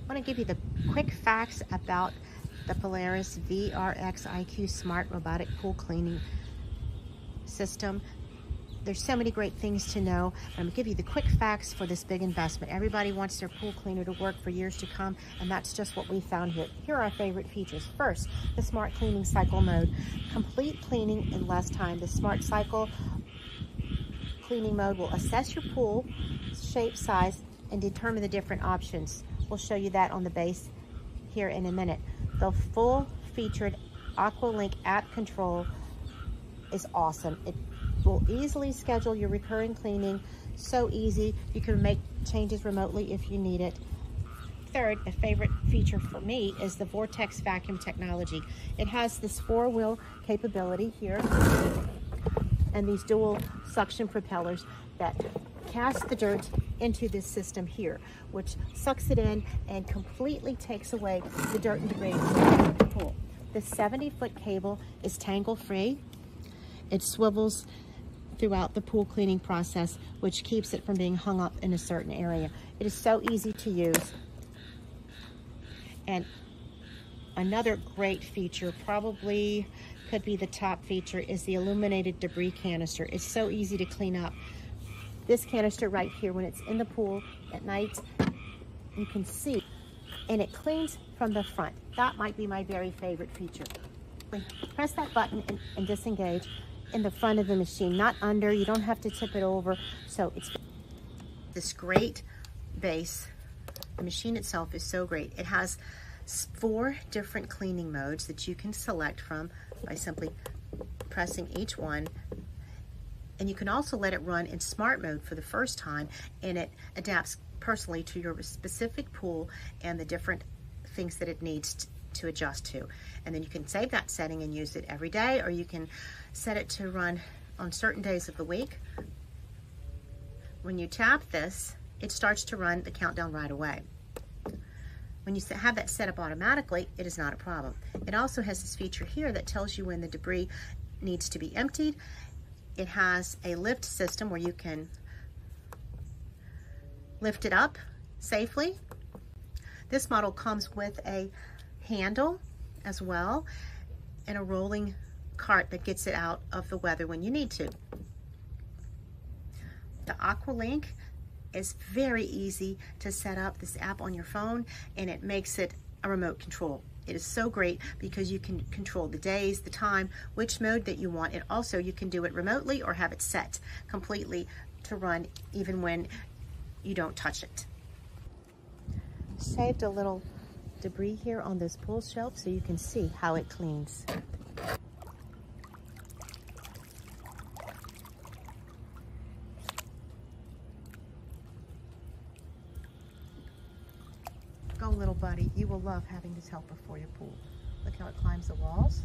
I want to give you the quick facts about the Polaris VRX IQ Smart Robotic Pool Cleaning System. There's so many great things to know. I'm going to give you the quick facts for this big investment. Everybody wants their pool cleaner to work for years to come, and that's just what we found here. Here are our favorite features. First, the Smart Cleaning Cycle Mode. Complete cleaning in less time. The Smart Cycle Cleaning Mode will assess your pool shape, size, and determine the different options. We'll show you that on the base here in a minute. The full-featured iAquaLink app control is awesome. It will easily schedule your recurring cleaning. So easy. You can make changes remotely if you need it. Third, a favorite feature for me is the Vortex Vacuum technology. It has this 4-wheel capability here and these dual suction propellers that cast the dirt into this system here, which sucks it in and completely takes away the dirt and debris from the pool. The 70-foot cable is tangle-free. It swivels throughout the pool cleaning process, which keeps it from being hung up in a certain area. It is so easy to use. And another great feature, probably could be the top feature, is the illuminated debris canister. It's so easy to clean up. This canister right here, when it's in the pool at night, you can see, and it cleans from the front. That might be my very favorite feature. Press that button and disengage in the front of the machine, not under. You don't have to tip it over. So it's this great base. The machine itself is so great. It has 4 different cleaning modes that you can select from by simply pressing each one. And you can also let it run in smart mode for the first time, and it adapts personally to your specific pool and the different things that it needs to adjust to. And then you can save that setting and use it every day, or you can set it to run on certain days of the week. When you tap this, it starts to run the countdown right away. When you have that set up automatically, it is not a problem. It also has this feature here that tells you when the debris needs to be emptied. It has a lift system where you can lift it up safely. This model comes with a handle as well and a rolling cart that gets it out of the weather when you need to. The iAquaLink is very easy to set up, this app on your phone, and it makes it a remote control. It is so great because you can control the days, the time, which mode that you want, and also you can do it remotely or have it set completely to run even when you don't touch it. Saved a little debris here on this pool shelf so you can see how it cleans. Go, little buddy. You will love having this helper for your pool. Look how it climbs the walls.